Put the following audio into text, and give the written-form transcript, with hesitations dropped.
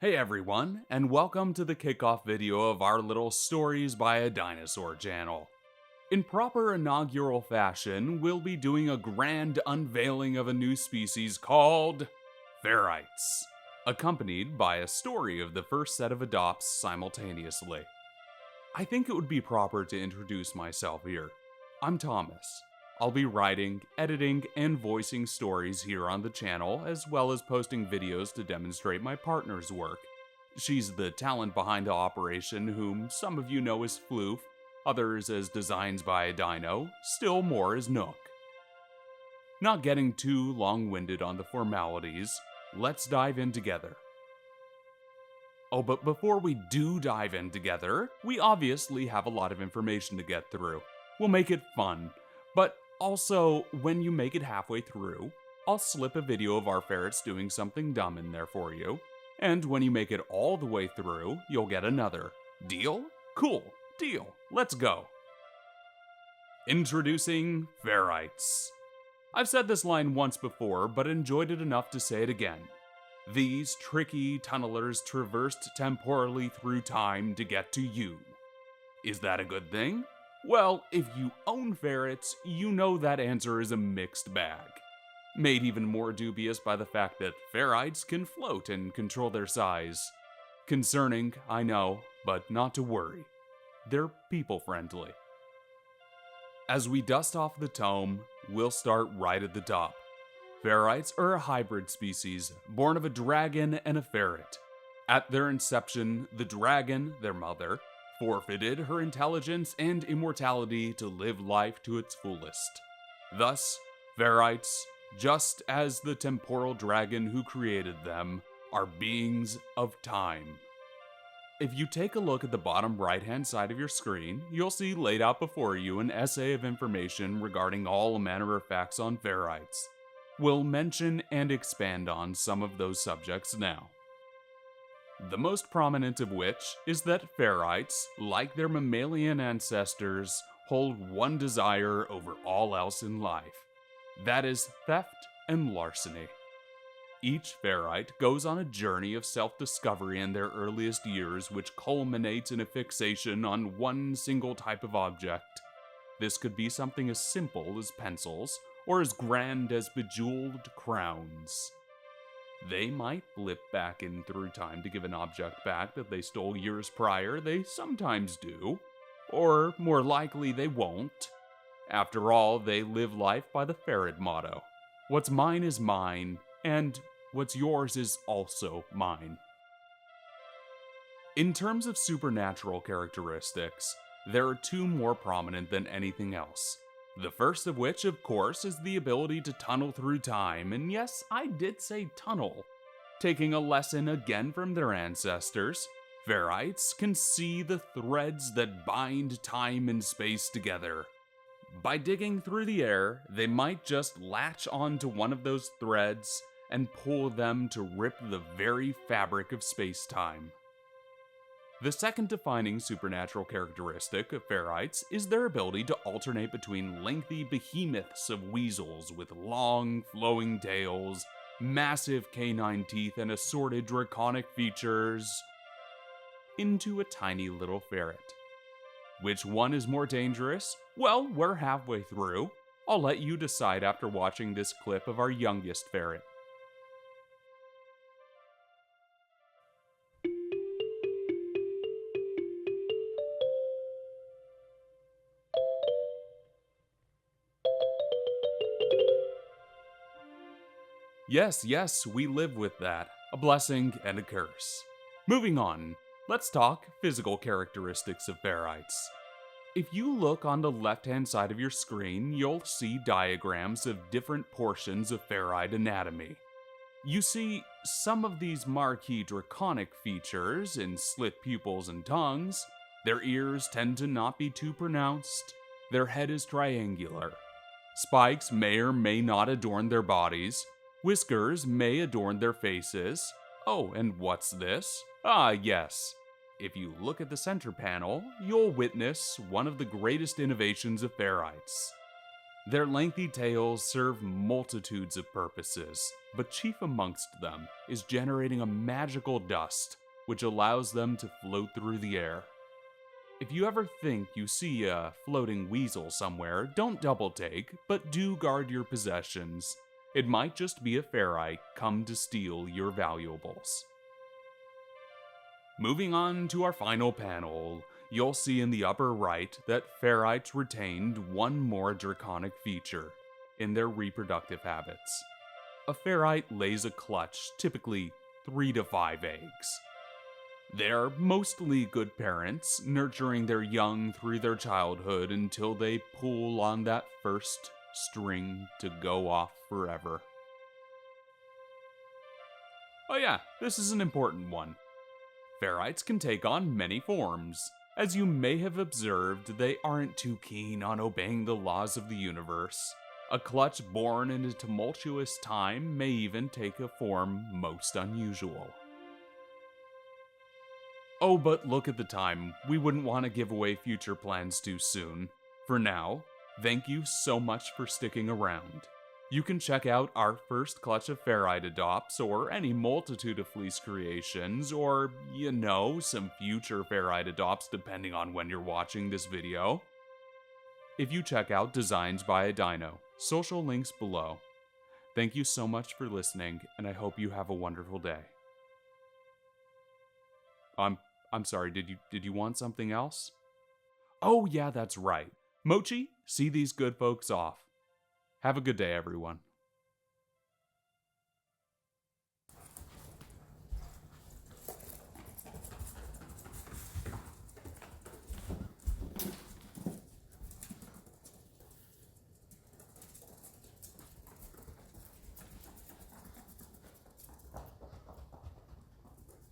Hey everyone, and welcome to the kickoff video of our little Stories by a Dinosaur channel. In proper inaugural fashion, we'll be doing a grand unveiling of a new species called Ferrites, accompanied by a story of the first set of adopts simultaneously. I think it would be proper to introduce myself here. I'm Thomas. I'll be writing, editing, and voicing stories here on the channel, as well as posting videos to demonstrate my partner's work. She's the talent behind the operation, whom some of you know as Floof, others as Designs by a Dino, still more as Nook. Not getting too long-winded on the formalities, let's dive in together. Oh, but before we do dive in together, we obviously have a lot of information to get through. We'll make it fun, but also, when you make it halfway through, I'll slip a video of our ferrets doing something dumb in there for you. And when you make it all the way through, you'll get another. Deal? Cool. Deal. Let's go. Introducing Ferrites. I've said this line once before, but enjoyed it enough to say it again. These tricky tunnelers traversed temporally through time to get to you. Is that a good thing? Well, if you own ferrets, you know that answer is a mixed bag. Made even more dubious by the fact that ferrites can float and control their size. Concerning, I know, but not to worry. They're people-friendly. As we dust off the tome, we'll start right at the top. Ferrites are a hybrid species, born of a dragon and a ferret. At their inception, the dragon, their mother, forfeited her intelligence and immortality to live life to its fullest. Thus, Ferrites, just as the temporal dragon who created them, are beings of time. If you take a look at the bottom right-hand side of your screen, you'll see laid out before you an essay of information regarding all manner of facts on Ferrites. We'll mention and expand on some of those subjects now. The most prominent of which is that ferrites, like their mammalian ancestors, hold one desire over all else in life. That is theft and larceny. Each ferrite goes on a journey of self-discovery in their earliest years, which culminates in a fixation on one single type of object. This could be something as simple as pencils, or as grand as bejeweled crowns. They might blip back in through time to give an object back that they stole years prior. They sometimes do. Or, more likely, they won't. After all, they live life by the ferret motto. What's mine is mine, and what's yours is also mine. In terms of supernatural characteristics, there are two more prominent than anything else. The first of which, of course, is the ability to tunnel through time, and yes, I did say tunnel. Taking a lesson again from their ancestors, ferrites can see the threads that bind time and space together. By digging through the air, they might just latch onto one of those threads and pull them to rip the very fabric of space-time. The second defining supernatural characteristic of ferrites is their ability to alternate between lengthy behemoths of weasels with long, flowing tails, massive canine teeth, and assorted draconic features, into a tiny little ferret. Which one is more dangerous? Well, we're halfway through. I'll let you decide after watching this clip of our youngest ferret. Yes, we live with that. A blessing and a curse. Moving on, let's talk physical characteristics of ferrites. If you look on the left-hand side of your screen, you'll see diagrams of different portions of Ferrite anatomy. You see some of these marquee draconic features in slit pupils and tongues. Their ears tend to not be too pronounced. Their head is triangular. Spikes may or may not adorn their bodies. Whiskers may adorn their faces. Oh, and what's this? Ah, yes. If you look at the center panel, you'll witness one of the greatest innovations of ferrites. Their lengthy tails serve multitudes of purposes. but chief amongst them is generating a magical dust which allows them to float through the air. If you ever think you see a floating weasel somewhere, don't double take, but do guard your possessions. It might just be a ferrite come to steal your valuables. Moving on to our final panel, you'll see in the upper right that ferrites retained one more draconic feature in their reproductive habits. A ferrite lays a clutch, typically 3 to 5 eggs. They're mostly good parents, nurturing their young through their childhood until they pull on that first string to go off forever. Oh yeah, this is an important one. Ferrites can take on many forms. As you may have observed, they aren't too keen on obeying the laws of the universe. A clutch born in a tumultuous time may even take a form most unusual. Oh, but look at the time. We wouldn't want to give away future plans too soon. For now, thank you so much for sticking around. You can check out our first clutch of Ferrite adopts, or any multitude of fleece creations, or, some future Ferrite adopts depending on when you're watching this video. If you check out Designs by a Dino, social links below. Thank you so much for listening, and I hope you have a wonderful day. I'm sorry, did you want something else? Oh yeah, that's right. Mochi, see these good folks off. Have a good day, everyone.